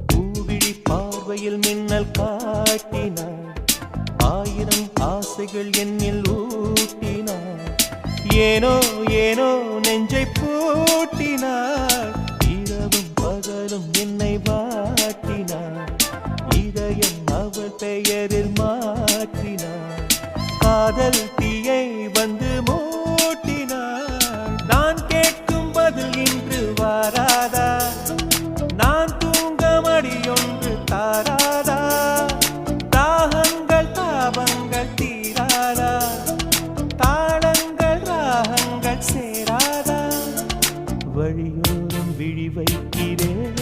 பூவிழி பார்வையில் மின்னல் காட்டினாள், ஆயிரம் ஆசைகள் என்னில் ஊட்டினாள். ஏனோ ஏனோ நெஞ்சை பூட்டினாள், இரவும் பகலும் என்னை வாட்டினாள். இதயம் அவள் பெயரில் மாற்றினாள், காதல் தீயை வந்து மூட்டினாள். நான் கேட்கும் பதில் இன்று வாராதா, நான் தூங்க மடியொன்று தாராதா, தாகங்கள் தாபங்கள் தீராதா, தாளங்கள் ராகங்கள் சேராதா. வழியோரம் விழி வைக்கிறேன்,